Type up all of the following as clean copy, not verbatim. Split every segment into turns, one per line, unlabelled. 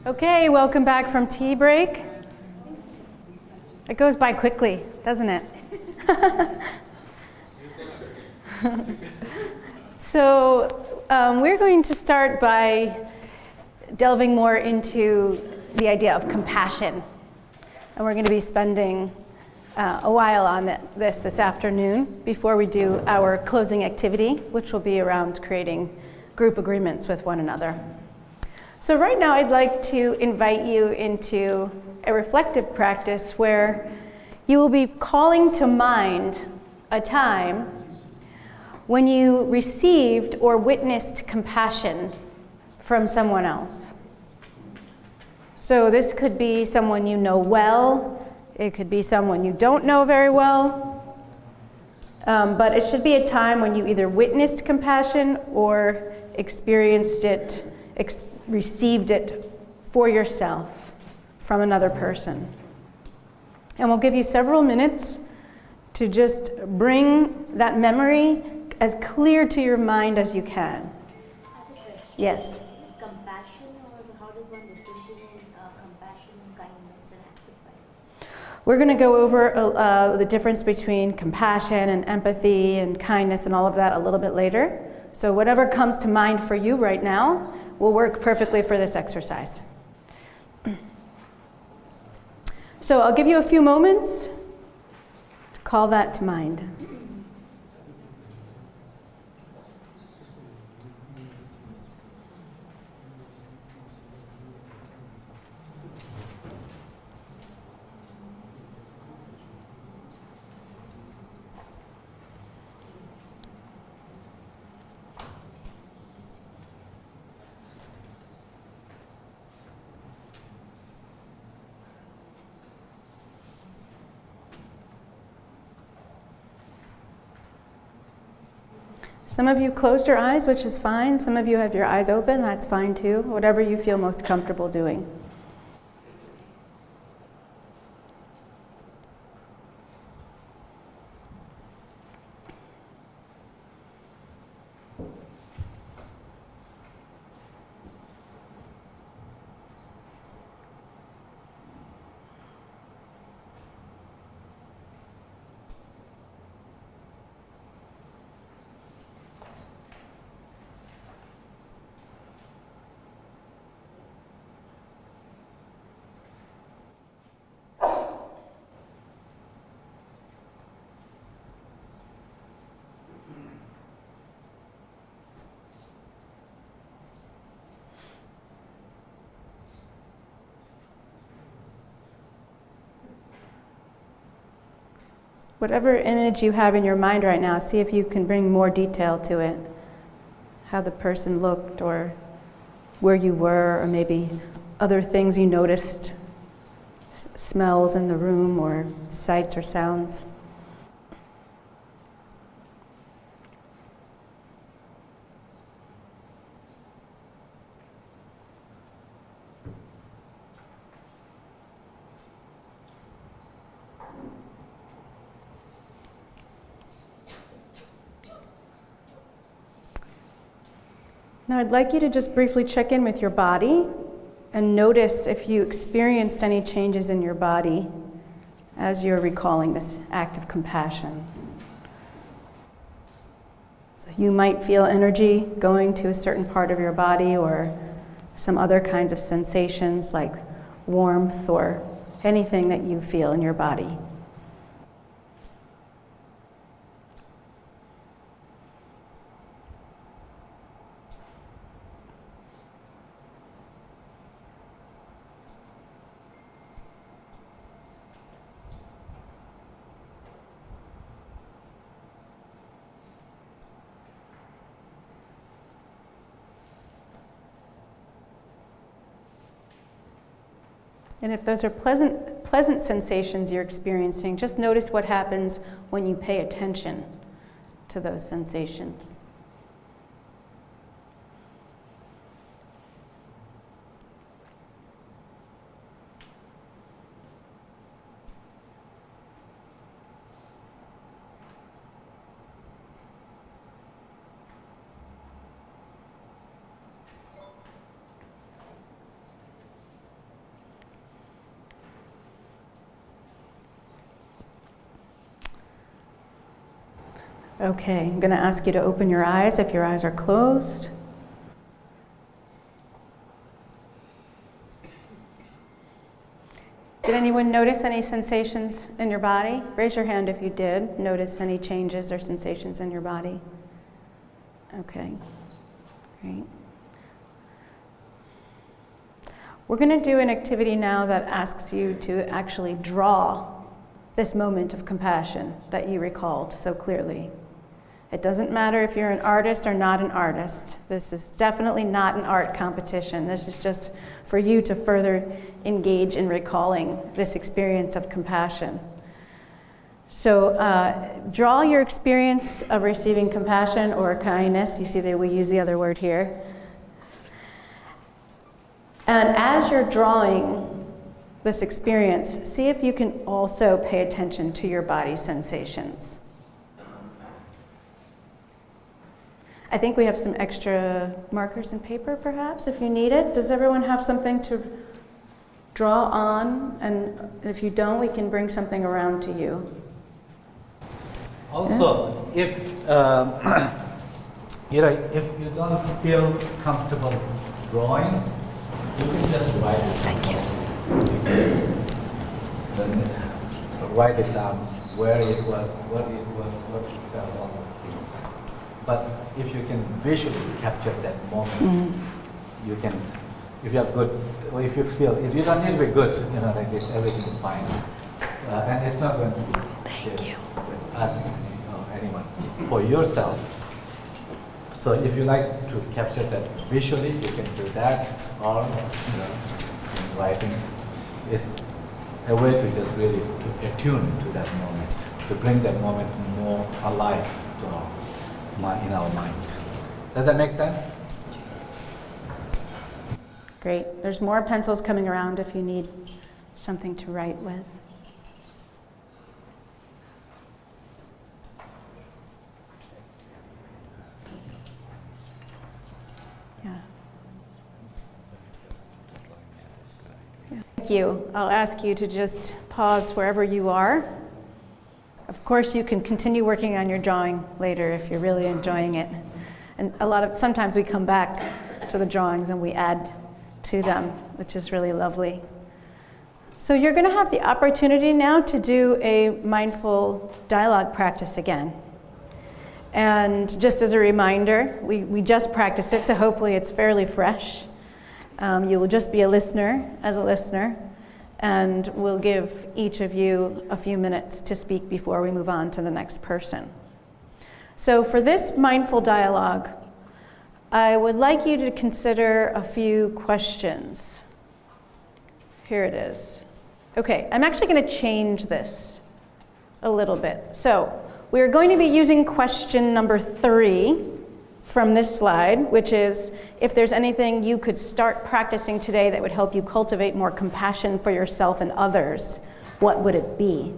Okay, welcome back from tea break. It goes by quickly, doesn't it? So we're going to start by delving more into the idea of compassion. And we're going to be spending a while on this afternoon before we do our closing activity, which will be around creating group agreements with one another. So right now I'd like to invite you into a reflective practice where you will be calling to mind a time when you received or witnessed compassion from someone else. So this could be someone you know well, it could be someone you don't know very well, but it should be a time when you either witnessed compassion or experienced it, received it for yourself from another person. And we'll give you several minutes to just bring that memory as clear to your mind as you can. Yes?
Is it compassion, or how does one differentiate compassion, kindness, and active kindness?
We're going to go over the difference between compassion and empathy and kindness and all of that a little bit later. So whatever comes to mind for you right now will work perfectly for this exercise. So I'll give you a few moments to call that to mind. Some of you closed your eyes, which is fine. Some of you have your eyes open, that's fine too. Whatever you feel most comfortable doing. Whatever image you have in your mind right now, see if you can bring more detail to it. How the person looked, or where you were, or maybe other things you noticed, smells in the room, or sights or sounds. Now I'd like you to just briefly check in with your body and notice if you experienced any changes in your body as you're recalling this act of compassion. So you might feel energy going to a certain part of your body, or some other kinds of sensations like warmth or anything that you feel in your body. And if those are pleasant sensations you're experiencing, just notice what happens when you pay attention to those sensations. Okay, I'm going to ask you to open your eyes if your eyes are closed. Did anyone notice any sensations in your body? Raise your hand if you did notice any changes or sensations in your body. Okay, great. We're going to do an activity now that asks you to actually draw this moment of compassion that you recalled so clearly. It doesn't matter if you're an artist or not an artist. This is definitely not an art competition. This is just for you to further engage in recalling this experience of compassion. So draw your experience of receiving compassion or kindness. You see that we use the other word here. And as you're drawing this experience, see if you can also pay attention to your body sensations. I think we have some extra markers and paper, perhaps, if you need it. Does everyone have something to draw on? And if you don't, we can bring something around to you.
Also, if if you don't feel comfortable drawing, you can just write it.
Thank you.
Then write it down where it was, what you felt, all those things. But if you can visually capture that moment, you can. If you are good, or if you feel, if you don't need to be good, like this, everything is fine, and it's not going to be shared with us or anyone. It's for yourself. So if you like to capture that visually, you can do that, or in writing. It's a way to just really to attune to that moment, to bring that moment more alive to in our mind. Does that make sense?
Great. There's more pencils coming around if you need something to write with. Thank you. I'll ask you to just pause wherever you are. Of course, you can continue working on your drawing later if you're really enjoying it. And sometimes we come back to the drawings and we add to them, which is really lovely. So you're going to have the opportunity now to do a mindful dialogue practice again. And just as a reminder, we just practiced it, so hopefully it's fairly fresh. You will just be a listener, and we'll give each of you a few minutes to speak before we move on to the next person. So for this mindful dialogue, I would like you to consider a few questions. Here it is. Okay, I'm actually going to change this a little bit. So we're going to be using question number 3 from this slide, which is, if there's anything you could start practicing today that would help you cultivate more compassion for yourself and others, what would it be?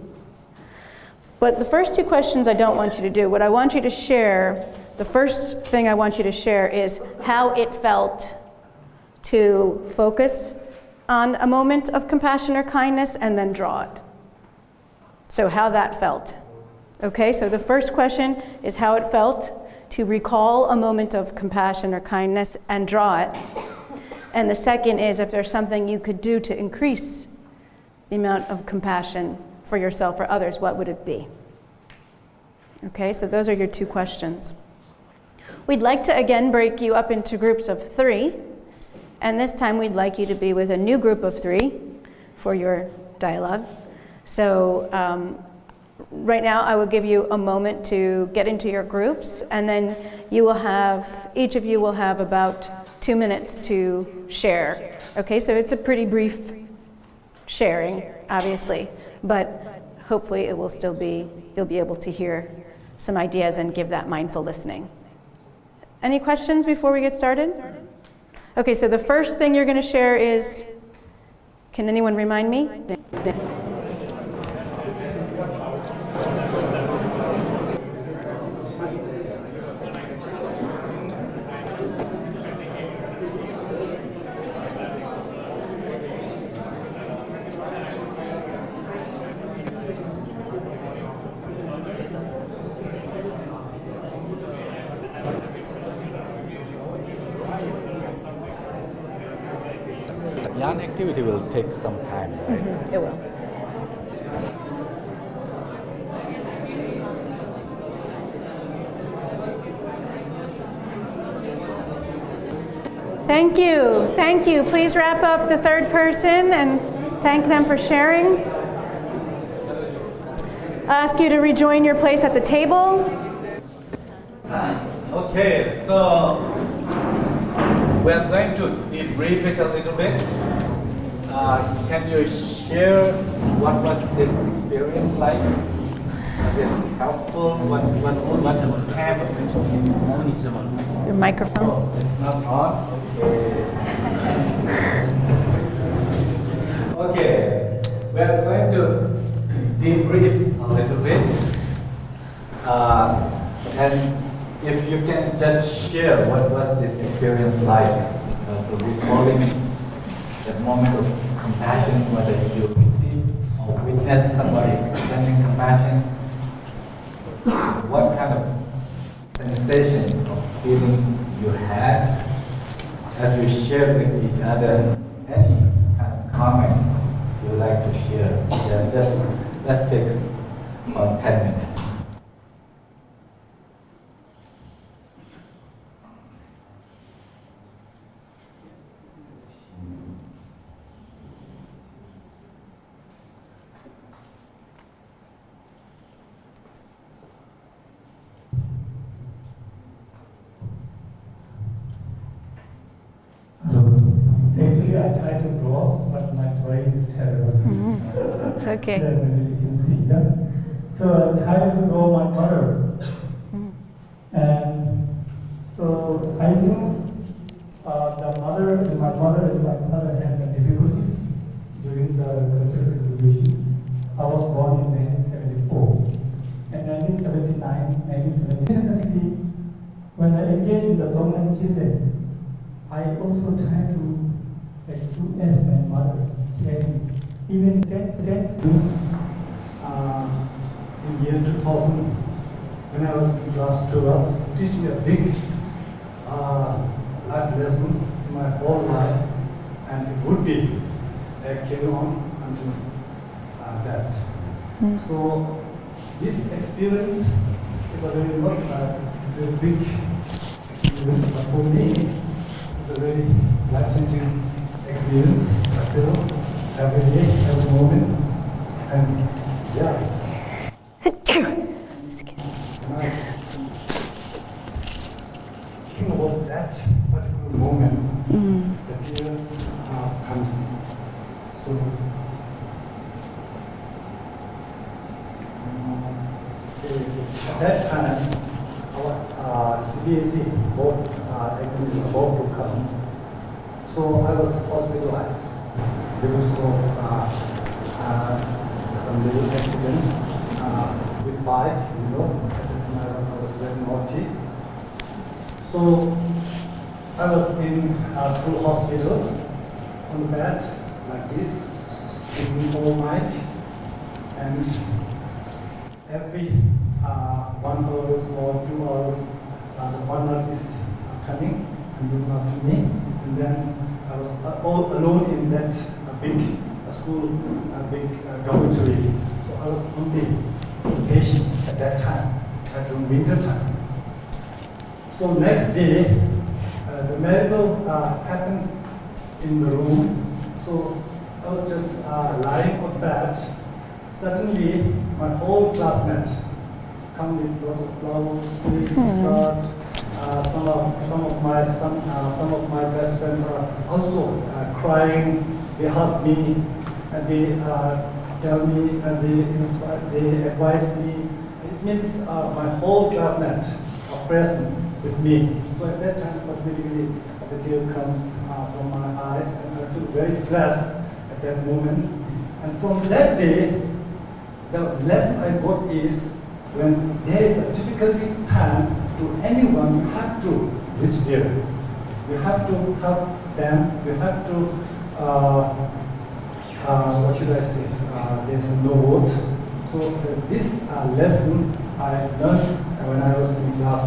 But the first 2 questions I don't want you to do. What I want you to share, the first thing I want you to share is how it felt to focus on a moment of compassion or kindness and then draw it. So how that felt. Okay, so the first question is how it felt to recall a moment of compassion or kindness and draw it. And the second is if there's something you could do to increase the amount of compassion for yourself or others, what would it be? Okay, so those are your 2 questions. We'd like to again break you up into groups of 3, and this time we'd like you to be with a new group of 3 for your dialogue. So right now I will give you a moment to get into your groups, and then each of you will have about 2 minutes to share. Okay, so it's a pretty brief sharing, obviously, but hopefully it will still be, you'll be able to hear some ideas and give that mindful listening. Any questions before we get started? Okay, so the first thing you're going to share is, can anyone remind me?
Yarn activity will take some time, right?
It will. Thank you. Thank you. Please wrap up the third person and thank them for sharing. I ask you to rejoin your place at the table.
Okay, so we're going to debrief it a little bit. Can you share what was this experience like? Was it helpful? What happened?
Your microphone.
It's not on? Okay, we're going to debrief a little bit. And if you can just share what was this experience like, recalling that moment of compassion, whether you receive or witness somebody extending compassion, what kind of sensation or feeling you had as you shared with each other, any kind of comments you would like to share. Yeah, just let's take about 10 minutes.
Actually, I tried to draw, but my drawing is terrible.
It's okay.
Maybe you can see here. So I tried to draw my mother. And so I knew my mother and my father had the difficulties during the cultural revolutions. I was born in 1974. And 1979, when I engaged in the dominant Chile, I also tried to do as my mother can. Even that in year 2000, when I was in class 12, teach me a big life lesson in my whole life, and it would be carry on until that. So this experience is a very big experience, but for me, it's a very life-changing experience. I feel every day, every moment, and yeah.
Excuse me.
And I think about that particular moment, the tears comes. So at that time, our CBSE board exam is about to come. So I was hospitalized because of some little accident with bike, At the time I was very naughty. So I was in a school hospital on the bed like this, sleeping all night, and every 1 hour or 2 hours, the one nurse is coming and looking after me, and then I was all alone in that big school, big dormitory. So I was only patient at that time, during winter time. So next day, the miracle happened in the room. So I was just lying on bed. Suddenly, my whole classmate come with lots of flowers, sweets, card. Some of my best friends are also crying. They hug me and they tell me and they advise me. It means my whole classmate are present with me. So at that time, automatically the tear comes from my eyes, and I feel very blessed at that moment. And from that day, the lesson I got is when there is a difficulty time to anyone, you have to reach there. You have to help them. You have to, what should I say? There's no words. So this lesson I learned when I was in class.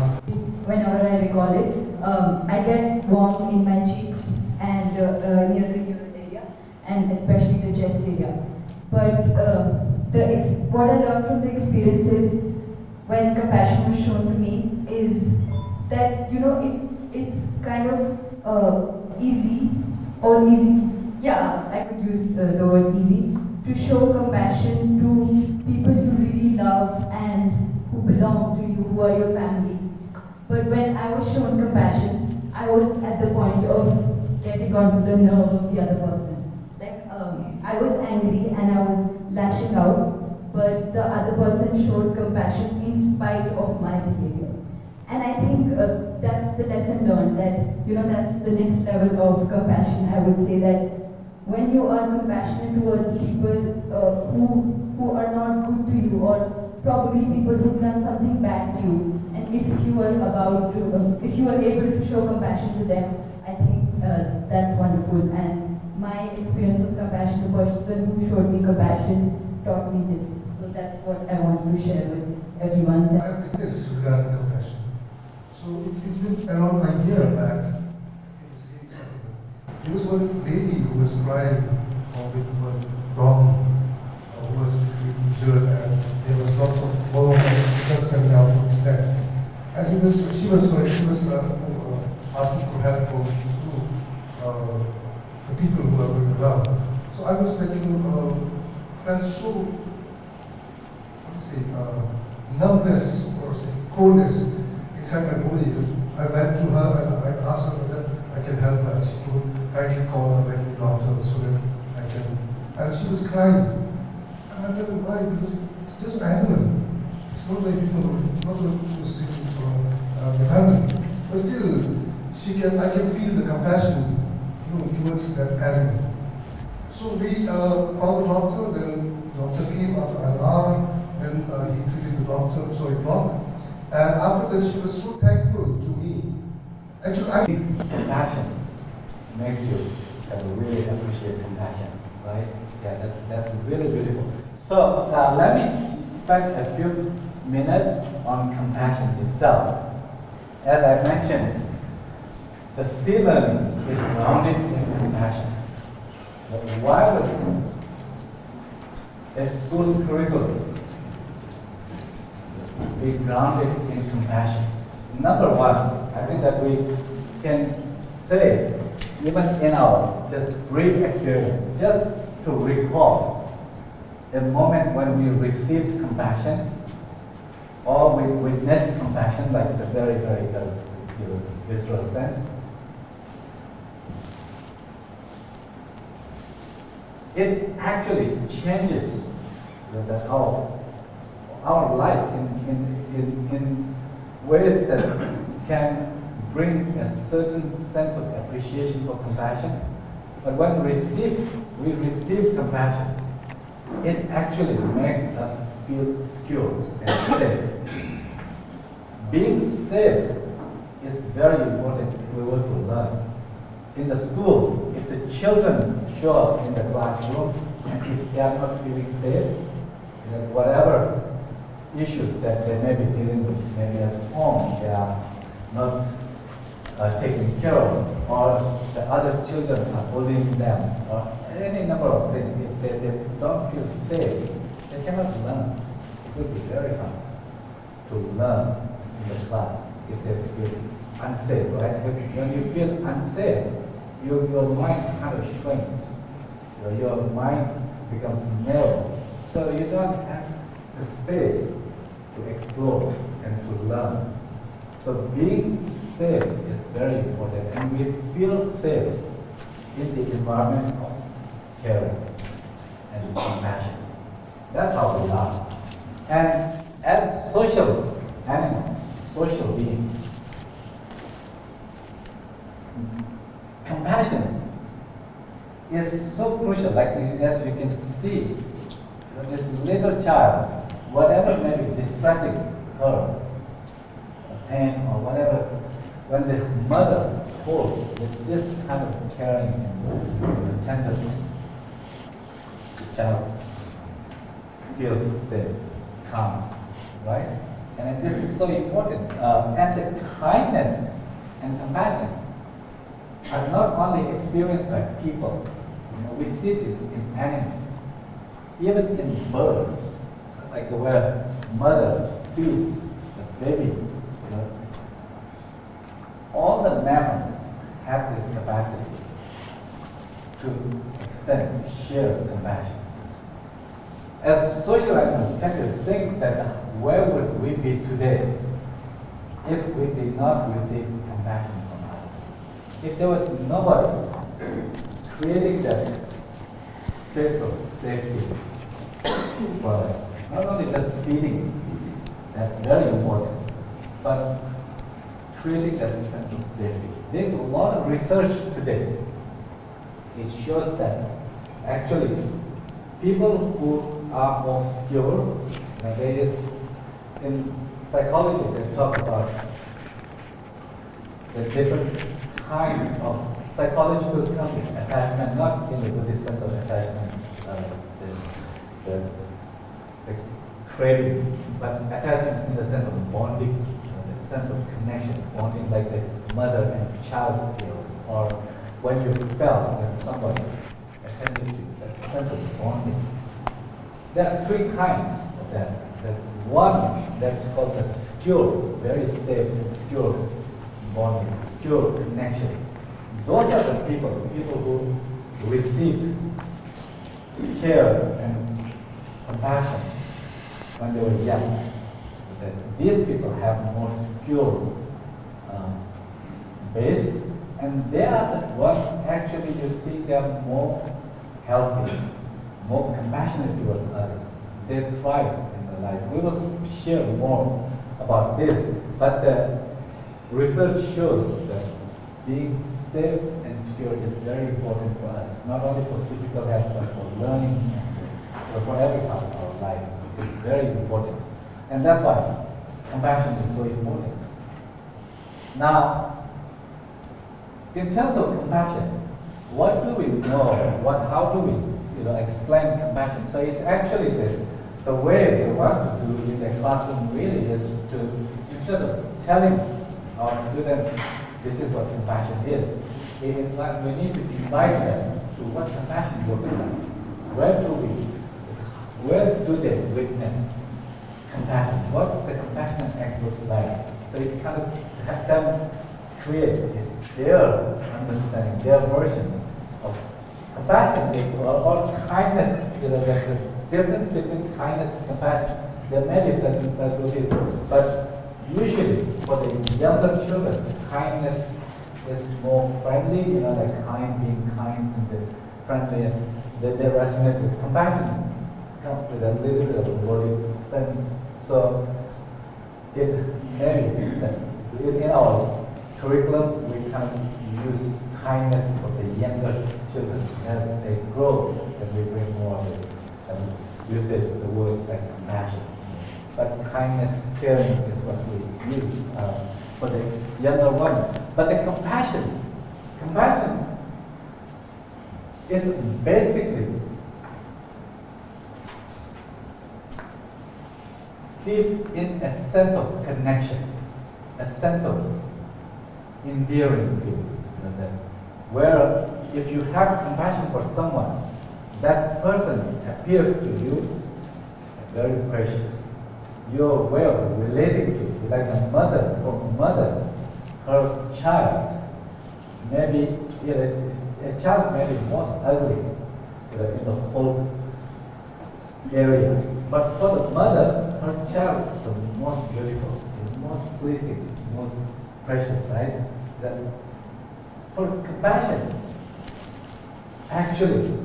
whenever I recall it. I get warm in my cheeks and near the ear area, and especially the chest area. But what I learned from the experience is, when compassion was shown to me, is that it's kind of easy, or easy. Yeah, I could use the word easy, to show compassion to people you really love and who belong to you, who are your family. But when I was shown compassion, I was at the point of getting onto the nerve of the other person. Like, I was angry and I was lashing out, but the other person showed compassion in spite of my behavior. And I think that's the lesson learned, that that's the next level of compassion. I would say that when you are compassionate towards people who are not good to you, or probably people who've done something bad to you, and if you are able to show compassion to them, I think that's wonderful. And my experience of compassion, the person who showed me compassion taught me this. So that's what I want to share with everyone.
I have witnessed regarding compassion. So it's been around a year back in the series article. There was one lady who was crying with one dog who was injured, and there was lots of blood coming out from his neck. And she was asking for help from the people who are going around. So I was like, felt so, numbness or coldness inside my body. I went to her and I asked her whether I can help her. She told kindly call her veterinary doctor so that I can. And she was crying. And I felt, why? Because it's just an animal. It's not like people, not like sick from the family. But still, I can feel the compassion, towards that animal. So we called the doctor. Then the doctor came after an hour. Then he treated the dog. And after that, she was so thankful to me. Actually,
Compassion makes you really appreciate compassion, right? Yeah, that's really beautiful. So let me spend a few minutes on compassion itself. As I mentioned, the C learning is grounded in compassion. But why would a school curriculum be grounded in compassion? Number one, I think that we can say, even in our just brief experience, just to recall a moment when we received compassion or we witnessed compassion, like the very, very visceral sense. It actually changes our life in ways that can bring a certain sense of appreciation for compassion. But when we receive compassion, it actually makes us feel secure and safe. Being safe is very important if we want to learn. In the school, if the children show up in the classroom and if they are not feeling safe, that whatever issues that they may be dealing with, maybe at home they are not taken care of, or the other children are bullying them, or any number of things. If they don't feel safe, they cannot learn. It will be very hard to learn in the class if they feel unsafe, right? When you feel unsafe, your mind kind of shrinks. Your mind becomes narrow. So you don't have the space to explore and to learn. So being safe is very important, and we feel safe in the environment of care and compassion. That's how we are. And as social animals, social beings, compassion is so crucial. Like as you can see, this little child, whatever may be distressing her, pain or whatever, when the mother holds with this kind of caring and tenderness, the child feels safe, calms, right? And this is so important. And the kindness and compassion are not only experienced by people. We see this in animals, even in birds, like the way mother feeds the baby. All the mammals have this capacity to extend, share compassion. As social animals, can you think that where would we be today if we did not receive compassion from others? If there was nobody creating that space of safety for us, not only just feeding, that's very important, but creating that sense of safety. There's a lot of research today. It shows that actually people who are more secure, in psychology they talk about the different kinds of psychological terms, attachment, not in the Buddhist sense of attachment, the craving, but attachment in the sense of bonding, the sense of connection, bonding like the mother and child feels, or when you felt that somebody attended you, that sense of bonding. There are three kinds of that. The one that's called the secure, very safe, secure bonding, secure connection. Those are the people who received care and compassion when they were young. That these people have more secure base, and they are the ones actually you see them more healthy, more compassionate towards others. They thrive in their life. We will share more about this, but the research shows that being safe and secure is very important for us, not only for physical health, but for learning, but for every part of our life. It's very important. And that's why compassion is so important. Now, in terms of compassion, what do we know? How do we explain compassion? So it's actually the way they want to do in the classroom really is to, instead of telling our students this is what compassion is, we need to invite them to what compassion looks like. Where do they witness compassion? What the compassionate act looks like? So it's kind of have them create their understanding, their version of compassion or kindness. The difference between kindness and compassion, there may be certain subtleties, but usually for the younger children, kindness is more friendly, like being kind and friendly, and they resonate with compassion. Comes with a little bit of a worldly sense. So it may be that in our curriculum we kind of use kindness for the younger children. As they grow, then we bring more of the usage of the words like compassion. But kindness, caring is what we use for the younger one. But the compassion is basically steeped in a sense of connection, a sense of endearing feeling. Where if you have compassion for someone, that person appears to you very precious. Your way of relating to it, like a mother, her child, maybe a child may be most ugly in the whole area. But for the mother, her child is the most beautiful, the most pleasing, the most precious, right? That for compassion, actually,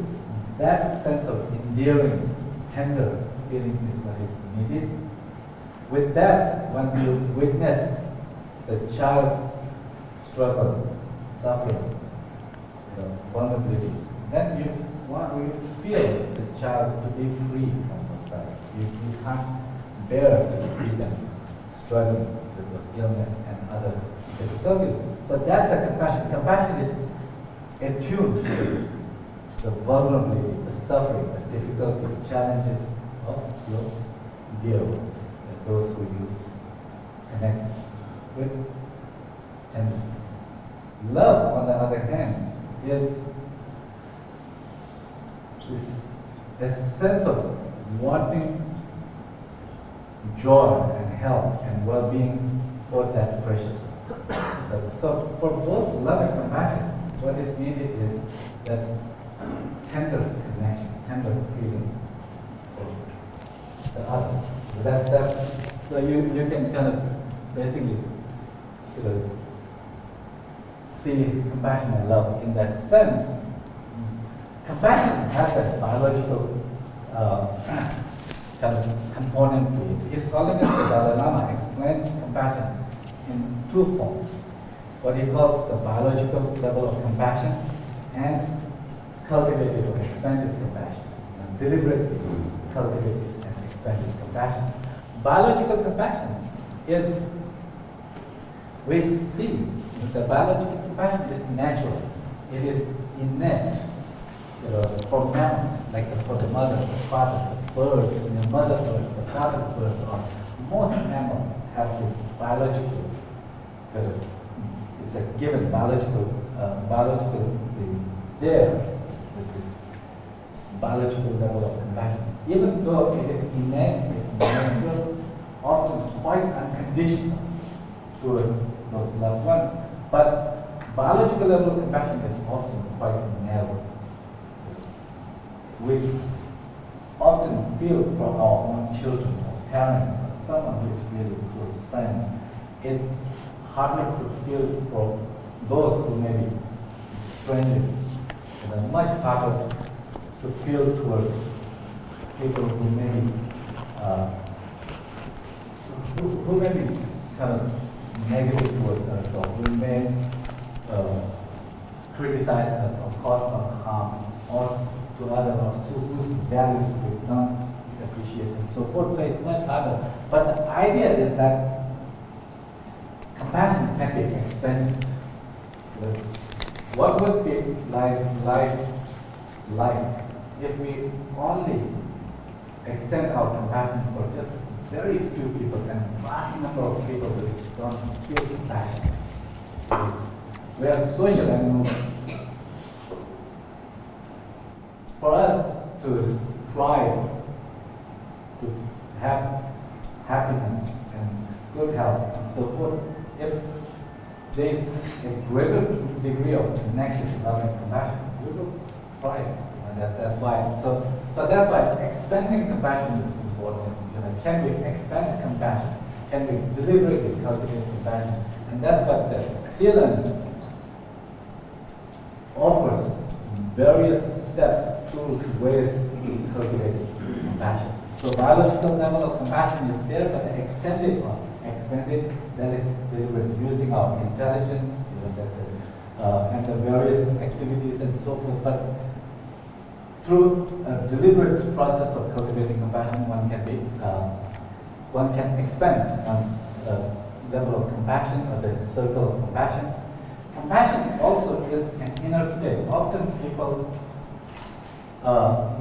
that sense of endearing, tender feeling is what is needed. With that, when you witness the child's struggle, suffering, vulnerabilities, then you feel the child to be free from those suffering. You can't bear to see them struggling with those illness and other difficulties. So that's the compassion. Compassion is attuned to the vulnerability, the suffering, the difficulty, the challenges of your dear ones, those who you connect with tenderness. Love, on the other hand, is a sense of wanting joy and health and well-being for that precious one. So for both love and compassion, what is needed is that tender connection, tender feeling for the other. That's so you can kind of basically see compassion and love in that sense. Compassion has a biological kind of component to it. His Holiness the Dalai Lama explains compassion in two forms. What he calls the biological level of compassion and cultivated or expanded compassion. Deliberately cultivated and expanded compassion. Biological compassion is, we see that the biological compassion is natural. It is innate. For mammals, like for the mother, the father, the birds, the mother bird, the father bird, or most mammals have this biological, it's a given biological there with this biological level of compassion. Even though it is innate, it's natural, often quite unconditional towards those loved ones, but biological level of compassion is often quite narrow. We often feel for our own children, or parents, or someone who is really close friend. It's harder to feel for those who may be strangers. It's much harder to feel towards people who may be who may be kind of negative towards us, or who may criticize us or cause some harm, or to others whose values we don't appreciate and so forth. So it's much harder. But the idea is that compassion can be expanded. What would be life like if we only extend our compassion for just very few people and vast number of people who don't feel compassion? We are social animals. For us to thrive, to have happiness and good health and so forth, if there is a greater degree of connection, love, and compassion, we will thrive. And that's why. So that's why expanding compassion is important. Can we expand compassion? Can we deliberately cultivate compassion? And that's what the Xelan offers. Various steps, tools, ways to cultivate compassion. So biological level of compassion is there, but the extended one, expanded, that is deliberate, using our intelligence, and the various activities and so forth. But through a deliberate process of cultivating compassion, one can expand one's level of compassion, or the circle of compassion. Compassion also is an inner state. Often people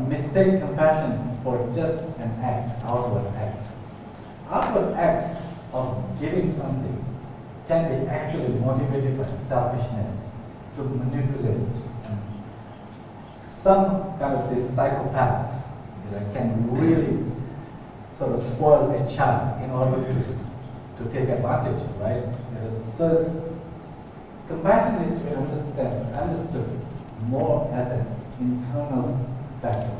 mistake compassion for just an act, outward act. Outward act of giving something can be actually motivated by selfishness, to manipulate. Some kind of these psychopaths can really sort of spoil a child in order to take advantage, right? So compassion is to be understood more as an internal factor.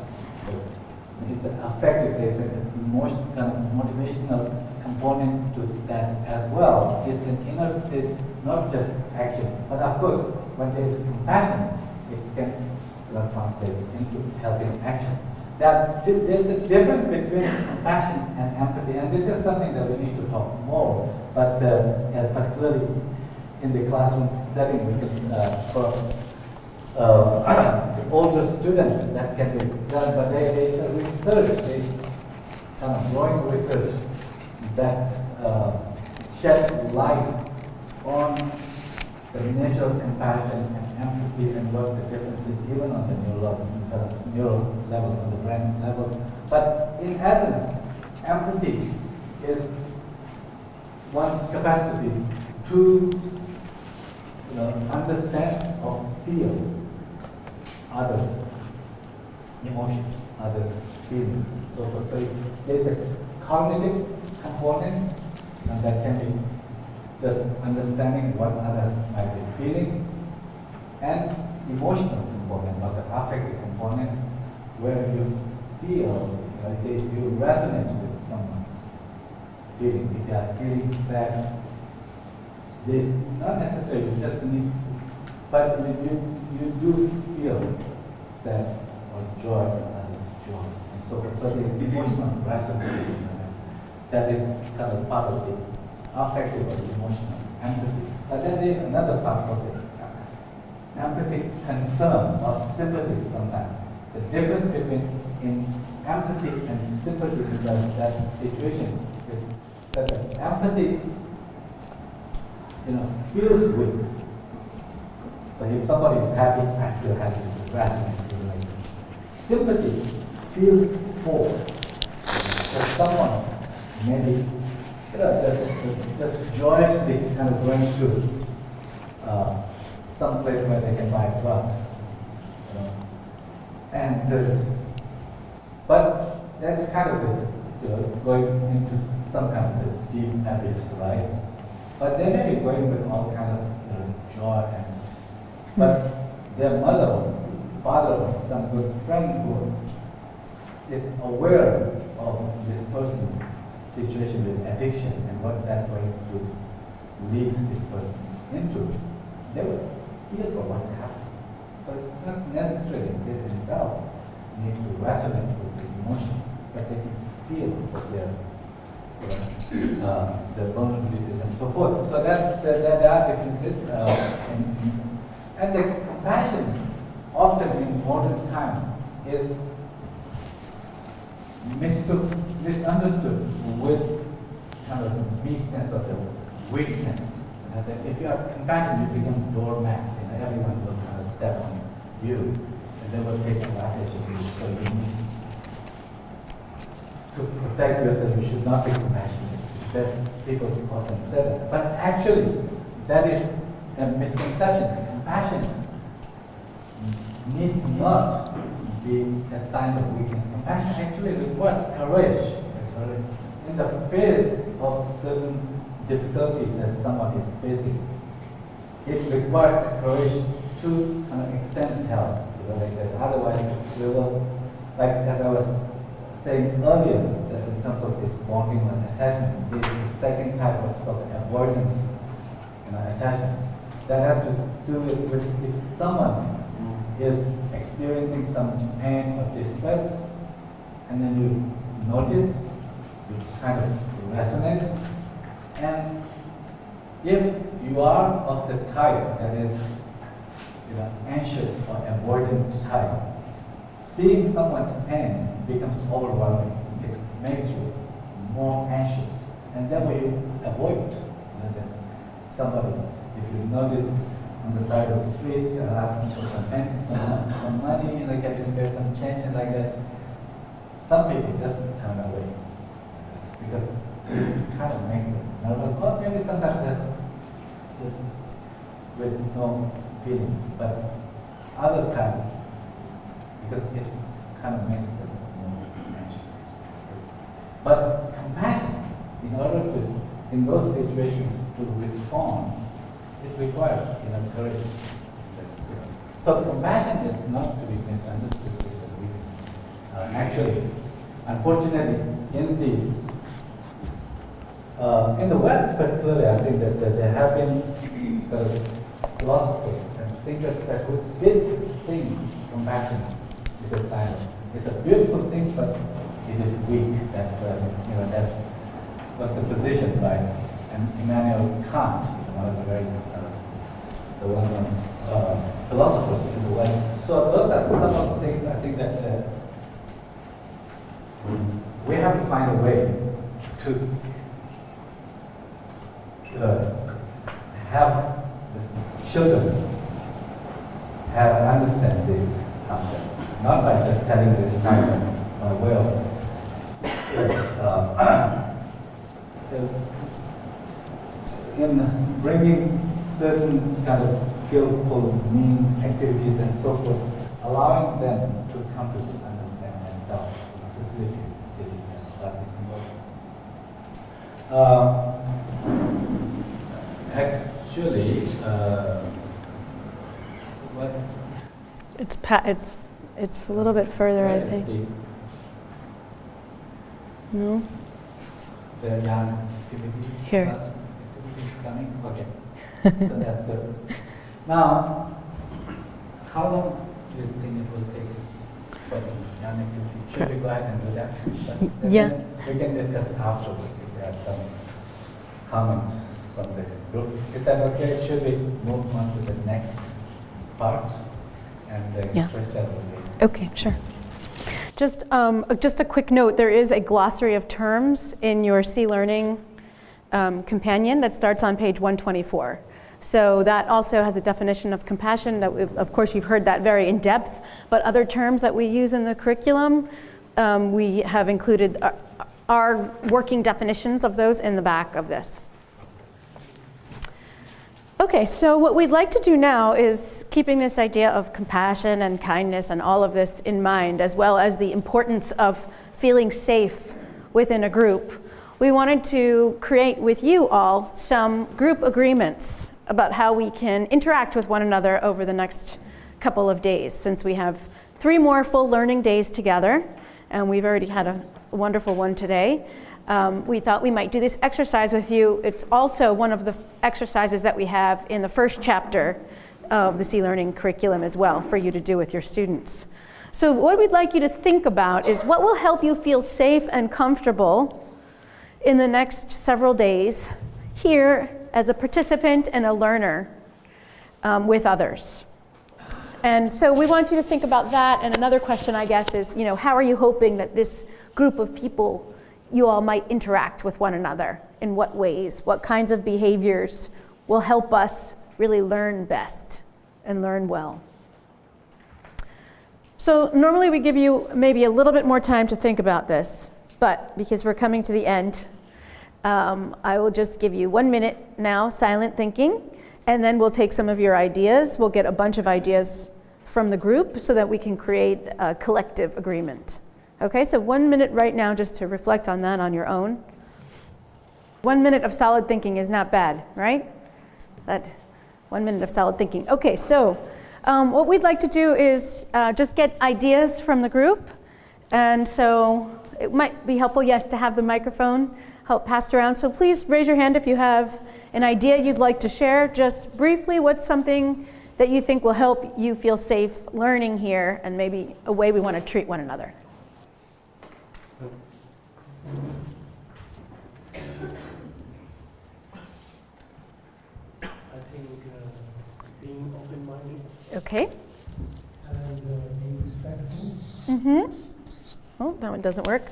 It's an affective, there's an emotional, kind of motivational component to that as well. It's an inner state, not just action. But of course, when there is compassion, it can translate into helping action. There's a difference between compassion and empathy, and this is something that we need to talk more, but particularly in the classroom setting, we can, for the older students, that can be done, but there's a research, there's kind of growing research that shed light on the nature of compassion and empathy and what the difference is, even on the neural levels, on the brain levels. But in essence, empathy is one's capacity to understand or feel others' emotions, others' feelings, and so forth. So there's a cognitive component that can be just understanding what other might be feeling, and emotional component or the affective component where you feel, you resonate with someone's feeling. If you are feeling sad, this not necessarily you just need to, but you do feel sad or joy or others' joy and so forth. So there's emotional resonance that is kind of part of the affective or emotional empathy. But then there's another part of it. Empathy, concern, or sympathy sometimes. The difference between in empathy and sympathy in that situation is that the empathy, feels with. So if somebody is happy, I feel happy, resonate, like that. Sympathy feels for. So someone maybe just joyously kind of going to some place where they can buy drugs, and but that's kind of this, going into some kind of a deep abyss, right? But they may be going with all kind of joy, but their mother or father or some good friend who is aware of this person's situation with addiction and what that's going to lead this person into, they will feel for what's happening. So it's not necessarily they themselves need to resonate with the emotion, but they can feel for their vulnerabilities and so forth. So there are differences, and the compassion often in modern times is misunderstood with kind of weakness or the weakness. That if you have compassion, you become doormat. Everyone will kind of step on you, and they will take advantage of you. So you need to protect yourself. You should not be compassionate. That people often say that, but actually, that is a misconception. Compassion need not be a sign of weakness. Compassion actually requires courage. In the face of certain difficulties that someone is facing, it requires the courage to extend help. Like that. Otherwise, we will, like as I was saying earlier, that in terms of this bonding and attachment, the second type was called avoidance attachment. That has to do with if someone is experiencing some pain or distress, and then you notice, you kind of resonate, and if you are of the type that is anxious or avoidant type, seeing someone's pain becomes overwhelming. It makes you more anxious, and therefore you avoid somebody. If you notice on the side of the streets, you're asking for some money, can you spare some change and like that, some people just turn away because it kind of makes them nervous. Or maybe sometimes that's just with no feelings, but other times because it kind of makes them more anxious. But compassion, in order to, in those situations, to respond, it requires courage. So compassion is not to be misunderstood as weakness. Actually, unfortunately, in the West particularly, I think that there have been philosophers and thinkers who did think compassion is a sign of, it's a beautiful thing, but it is weak. That that was the position by Immanuel Kant, one of the very philosophers in the West. So those are some of the things I think that we have to find a way to have children understand these concepts, not by just telling this kind of way of in bringing certain kind of skillful means, activities, and so forth, allowing them to come to this understanding themselves, facilitating that is important. Actually, what
It's a little bit further, I think. No?
The young activity
Here.
activity is coming? Okay. So that's good. Now, how long do you think it will take for the young activity? Should we go ahead and do that? But
Yeah.
then we can discuss it afterwards if there are some comments from the group. Is that okay? Should we move on to the next part? And the
Yeah.
question will be.
Okay, sure. Just a quick note, there is a glossary of terms in your C-Learning companion that starts on page 124. So that also has a definition of compassion that, of course, you've heard that very in depth, but other terms that we use in the curriculum, we have included our working definitions of those in the back of this. Okay, so what we'd like to do now is keeping this idea of compassion and kindness and all of this in mind, as well as the importance of feeling safe within a group. We wanted to create with you all some group agreements about how we can interact with one another over the next couple of days, since we have 3 more full learning days together, and we've already had a wonderful one today. We thought we might do this exercise with you. It's also one of the exercises that we have in the first chapter of the C-Learning curriculum as well for you to do with your students. So what we'd like you to think about is what will help you feel safe and comfortable in the next several days here as a participant and a learner with others. And so we want you to think about that. And another question, I guess, is, how are you hoping that this group of people, you all might interact with one another? In what ways? What kinds of behaviors will help us really learn best and learn well? So normally we give you maybe a little bit more time to think about this, but because we're coming to the end, I will just give you 1 minute now, silent thinking, and then we'll take some of your ideas. We'll get a bunch of ideas from the group so that we can create a collective agreement. Okay, so 1 minute right now just to reflect on that on your own. 1 minute of solid thinking is not bad, right? That 1 minute of solid thinking. Okay, so what we'd like to do is just get ideas from the group. And so it might be helpful, yes, to have the microphone passed around. So please raise your hand if you have an idea you'd like to share. Just briefly, what's something that you think will help you feel safe learning here and maybe a way we want to treat one another?
I think being open-minded
Okay.
and being respectful.
Mm-hmm. Oh, that one doesn't work.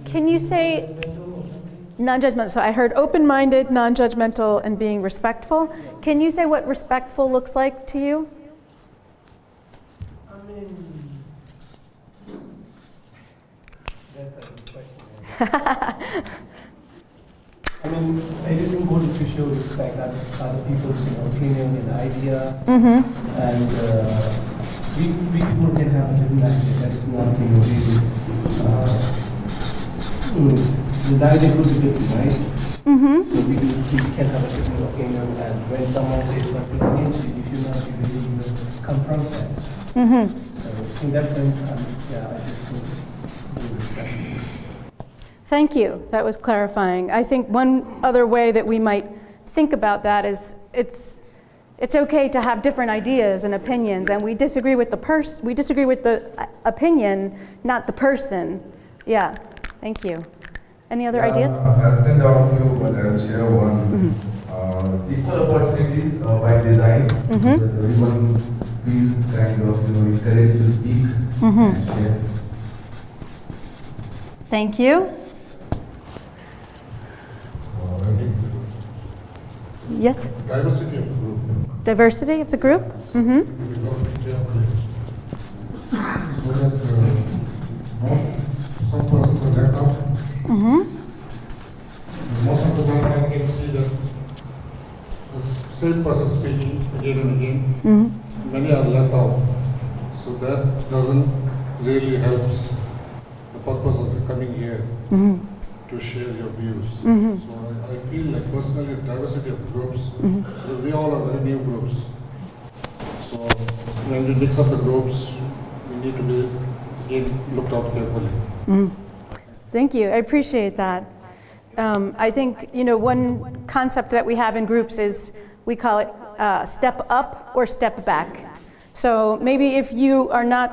Can you say
Judgmental or something.
non-judgmental? So I heard open-minded, non-judgmental, and being respectful. Can you say what respectful looks like to you?
I mean, that's a good question. I mean, it is important to show respect other people's opinion and idea,
Mm-hmm.
and we people can have a different idea. That's not the idea could be different, right?
Mm-hmm.
So we can have a different opinion, and when someone says something against you, you should not really even confront that.
Mm-hmm.
So in that sense, I just think being respectful.
Thank you. That was clarifying. I think one other way that we might think about that is it's okay to have different ideas and opinions, and we disagree with the opinion, not the person. Yeah. Thank you. Any other ideas?
I'll send out a few, but I'll share one. Equal opportunities by design, so that everyone feels kind of encouraged to speak and share.
Thank you. Yes?
Diversity of the group.
Diversity of the group? Mm-hmm.
We got to be careful. So that some persons are left out.
Mm-hmm.
Most of the time I can see that
same person speaking again and again. Many are left out. So that doesn't really helps the purpose of coming here to share your views. So I feel like personally diversity of groups, because we all are very new groups. So when we mix up the groups, we need to be again looked out carefully.
Thank you. I appreciate that. I think, one concept that we have in groups is we call it step up or step back. So maybe if you are not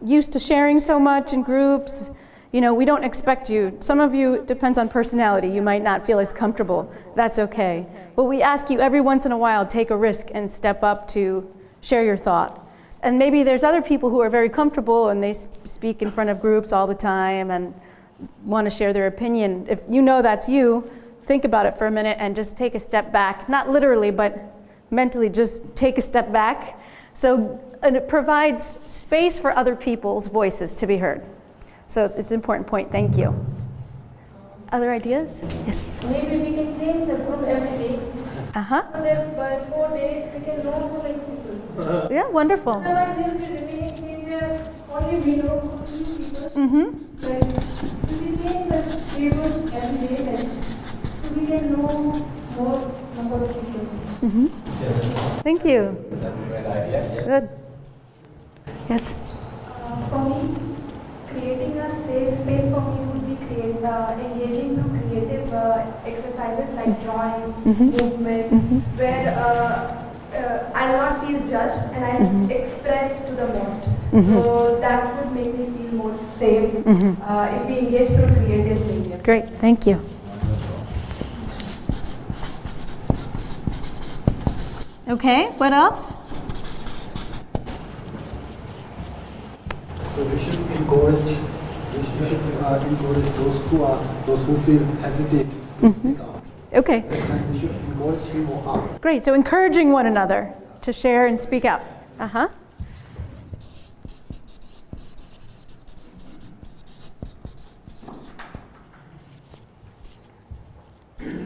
used to sharing so much in groups, we don't expect you. Some of you, it depends on personality, you might not feel as comfortable. That's okay. But we ask you every once in a while, take a risk and step up to share your thought. And maybe there's other people who are very comfortable and they speak in front of groups all the time and want to share their opinion. If you know that's you, think about it for a minute and just take a step back. Not literally, but mentally just take a step back. And it provides space for other people's voices to be heard. So it's an important point. Thank you. Other ideas? Yes.
Maybe we can change the group every day.
Uh-huh.
So that by 4 days we can know so many people.
Yeah, wonderful.
Otherwise there will be remaining stranger, only we know few people. Like, if we change the group every day, like, so we can know more number of people.
Yes,
Thank you.
that's a great idea. Yes.
Good. Yes.
For me, creating a safe space for me would be engaging through creative exercises like drawing, movement, where I'll not feel judged and I'll express to the most. So that would make me feel more safe if we engage through creative medium.
Great. Thank you. Okay. What else?
So we should encourage. We should encourage those who feel hesitate to speak out.
Okay.
Next time we should encourage him or her.
Great. So encouraging one another to share and speak out. Uh-huh.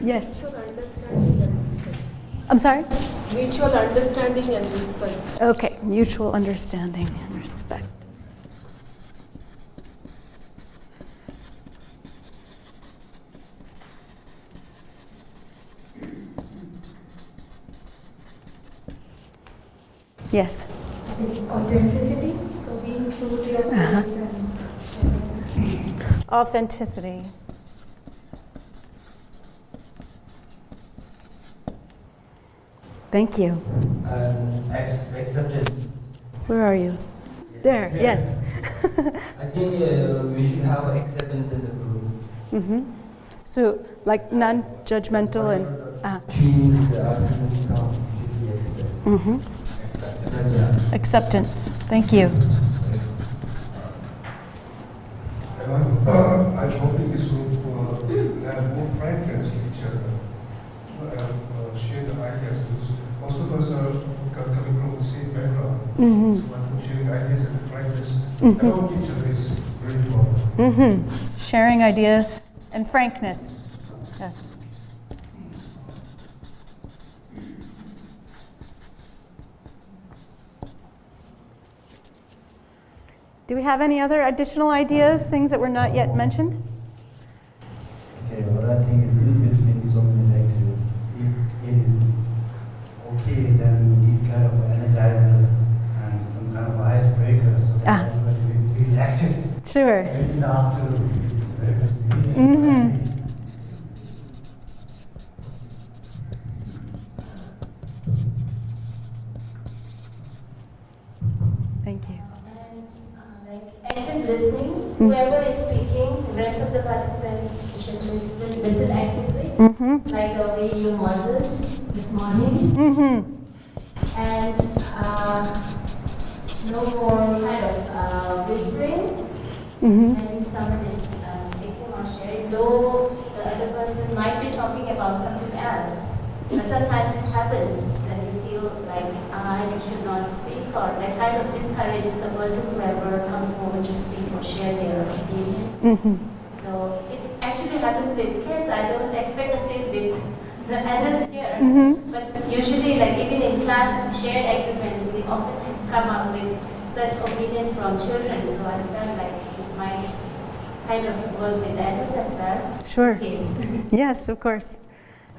Yes.
Mutual understanding and respect.
I'm sorry?
Mutual understanding and respect.
Okay. Mutual understanding and respect. Yes.
It's authenticity, so being true to your feelings and sharing.
Authenticity. Thank you.
Acceptance.
Where are you? There. Yes.
I think we should have acceptance in the group.
So, like non-judgmental and
Change the arguments now should be accepted.
acceptance. Thank you.
And I was hoping this group will have more frankness with each other and share the ideas, because most of us are coming from the same background. So I think sharing ideas and frankness about each other is very important.
Sharing ideas and frankness. Yes. Do we have any other additional ideas, things that were not yet mentioned?
Okay, what I think is in between so many lectures, if it is okay, then we need kind of energizer and some kind of icebreaker so that everybody will feel active.
Sure.
In the afternoon, it's very fascinating.
Thank you.
Active listening, whoever is speaking, the rest of the participants should listen actively, like the way you modeled this morning. And no more kind of whispering when someone is speaking or sharing, though the other person might be talking about something else. But sometimes it happens that you feel like I should not speak, or that kind of discourages the person whoever comes forward to speak or share their opinion. So it actually happens with kids. I don't expect the same with the adults here, but usually, like even in class, shared agreements, we often come up with such opinions from children. So I felt like this might kind of work with the adults as well.
Sure.
Yes.
Yes, of course.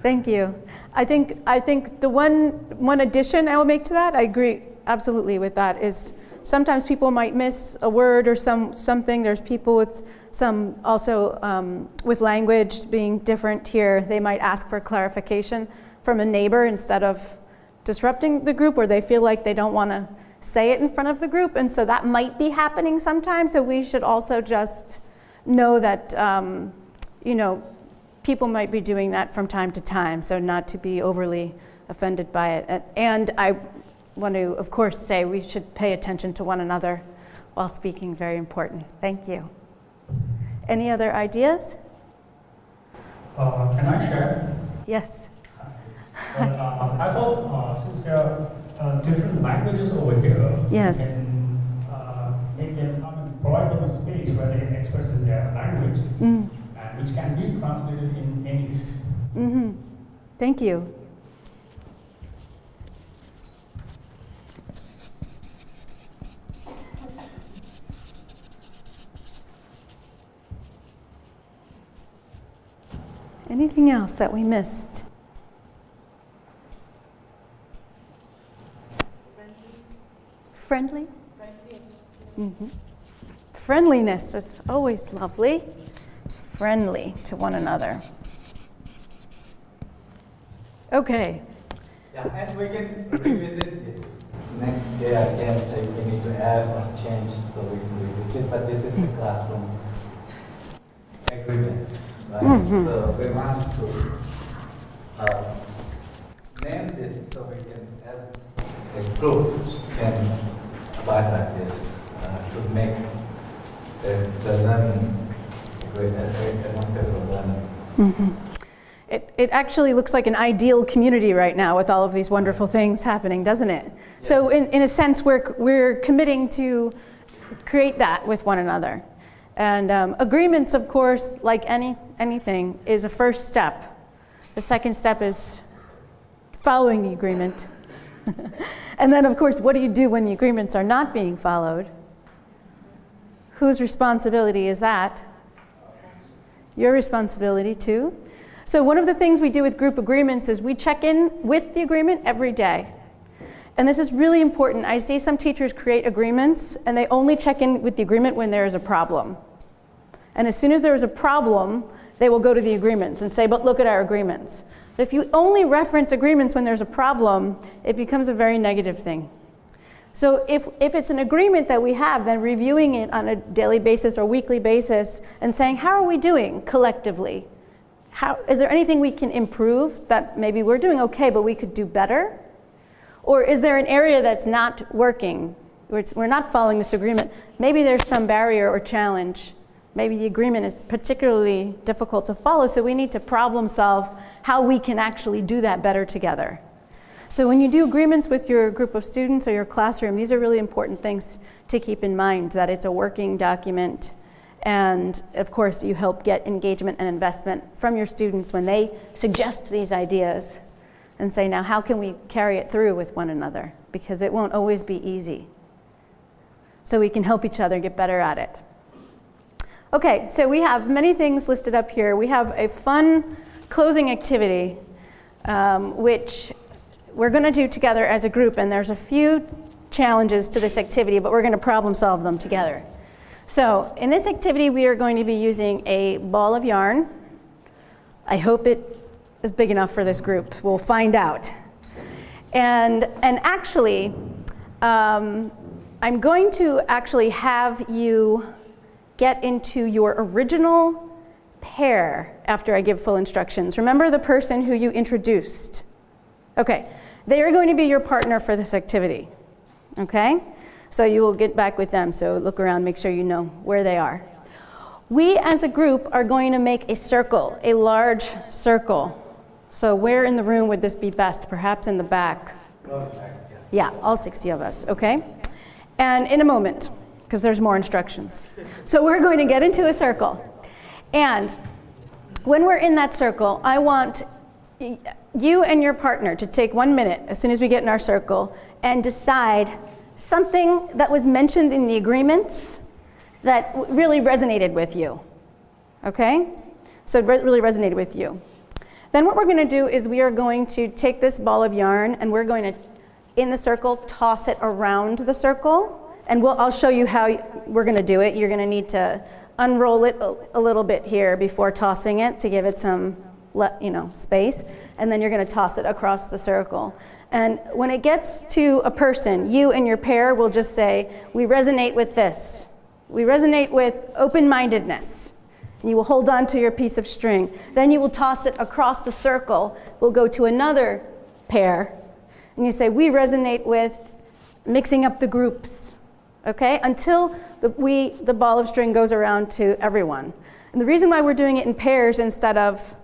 Thank you. I think the one addition I will make to that, I agree absolutely with that, is sometimes people might miss a word or something. There's people with some also with language being different here. They might ask for clarification from a neighbor instead of disrupting the group, or they feel like they don't want to say it in front of the group, and so that might be happening sometimes. So we should also just know that people might be doing that from time to time, so not to be overly offended by it. And I want to, of course, say we should pay attention to one another while speaking. Very important. Thank you. Any other ideas?
Can I share?
Yes.
Well, I thought since there are different languages over here,
Yes.
we can make them, provide them a space where they can express in their language, and which can be translated in English.
Thank you. Anything else that we missed? Friendly? Friendliness is always lovely. Friendly to one another. Okay.
Yeah, and we can revisit this next day again if we need to add or change, so we can revisit. But this is the classroom agreement, right? So we want to name this so we can, as a group, can abide by this to make the learning a great atmosphere for learning.
It actually looks like an ideal community right now with all of these wonderful things happening, doesn't it? Yeah. So in a sense, we're committing to create that with one another. And agreements, of course, like anything, is a first step. The second step is following the agreement. And then, of course, what do you do when the agreements are not being followed? Whose responsibility is that? Your responsibility too. So one of the things we do with group agreements is we check in with the agreement every day. And this is really important. I see some teachers create agreements and they only check in with the agreement when there is a problem. And as soon as there is a problem, they will go to the agreements and say, but look at our agreements. But if you only reference agreements when there's a problem, it becomes a very negative thing. So if it's an agreement that we have, then reviewing it on a daily basis or weekly basis and saying, how are we doing collectively? Is there anything we can improve that maybe we're doing okay, but we could do better? Or is there an area that's not working? We're not following this agreement. Maybe there's some barrier or challenge. Maybe the agreement is particularly difficult to follow, so we need to problem solve how we can actually do that better together. So when you do agreements with your group of students or your classroom, these are really important things to keep in mind, that it's a working document. And of course, you help get engagement and investment from your students when they suggest these ideas and say, now how can we carry it through with one another? Because it won't always be easy. So we can help each other get better at it. Okay, so we have many things listed up here. We have a fun closing activity, which we're going to do together as a group, and there's a few challenges to this activity, but we're going to problem solve them together. So in this activity, we are going to be using a ball of yarn. I hope it is big enough for this group. We'll find out. And actually, I'm going to actually have you get into your original pair after I give full instructions. Remember the person who you introduced. Okay, they are going to be your partner for this activity, okay? So you will get back with them, so look around, make sure you know where they are. We as a group are going to make a circle, a large circle. So where in the room would this be best? Perhaps in the back. Yeah, all 60 of us, okay? And in a moment, because there's more instructions. So we're going to get into a circle. And when we're in that circle, I want you and your partner to take 1 minute as soon as we get in our circle and decide something that was mentioned in the agreements that really resonated with you, okay? So it really resonated with you. Then what we're going to do is we are going to take this ball of yarn and we're going to, in the circle, toss it around the circle. And I'll show you how we're going to do it. You're going to need to unroll it a little bit here before tossing it to give it some space. And then you're going to toss it across the circle. And when it gets to a person, you and your pair will just say, we resonate with this. We resonate with open-mindedness. And you will hold on to your piece of string. Then you will toss it across the circle. We'll go to another pair. And you say, we resonate with mixing up the groups. Okay? Until the ball of string goes around to everyone. And the reason why we're doing it in pairs instead of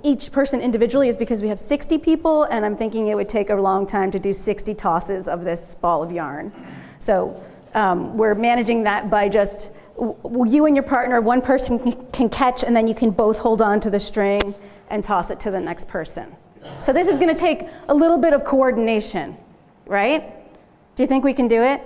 each person individually is because we have 60 people, and I'm thinking it would take a long time to do 60 tosses of this ball of yarn. So we're managing that by just you and your partner, one person can catch, and then you can both hold on to the string and toss it to the next person. So this is going to take a little bit of coordination, right? Do you think we can do it?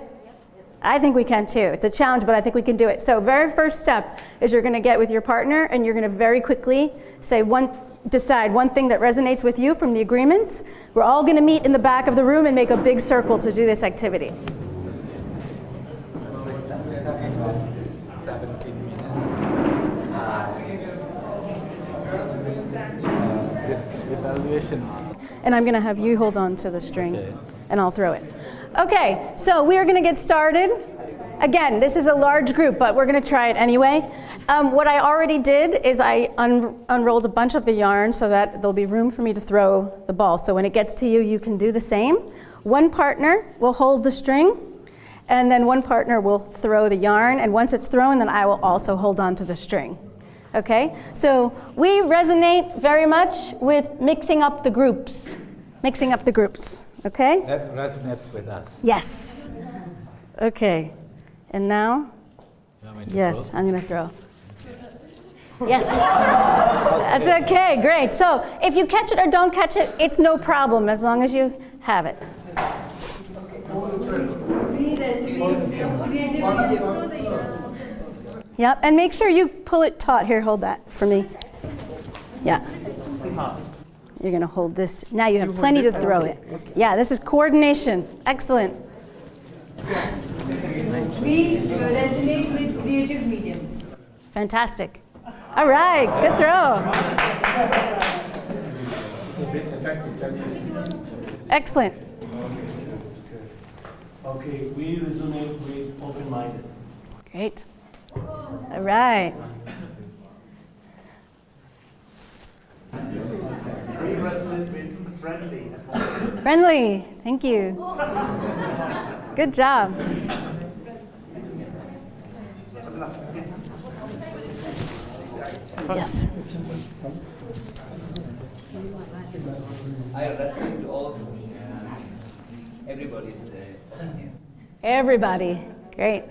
I think we can too. It's a challenge, but I think we can do it. So very first step is you're going to get with your partner and you're going to very quickly decide one thing that resonates with you from the agreements. We're all going to meet in the back of the room and make a big circle to do this activity.
17 minutes. This evaluation.
And I'm going to have you hold on to the string, and I'll throw it. Okay, so we are going to get started. Again, this is a large group, but we're going to try it anyway. What I already did is I unrolled a bunch of the yarn so that there'll be room for me to throw the ball. So when it gets to you, you can do the same. One partner will hold the string, and then one partner will throw the yarn. And once it's thrown, then I will also hold on to the string. Okay, so we resonate very much with mixing up the groups. Mixing up the groups, okay?
That resonates with us.
Yes. Okay, and now? Yes,
throw?
I'm gonna throw. Yes, that's okay, great. So if you catch it or don't catch it, it's no problem as long as you have it. Yep, and make sure you pull it taut. Here, hold that for me. Yeah. You're going to hold this. Now you have plenty to throw it. Yeah, this is coordination. Excellent.
We resonate with creative mediums.
Fantastic. All right, good throw. Excellent.
Okay, we resonate with open-minded.
Great. All right.
We resonate with friendly.
Friendly. Thank you. Good job. Yes.
I resonate to all of them. Everybody's there.
Everybody. Great.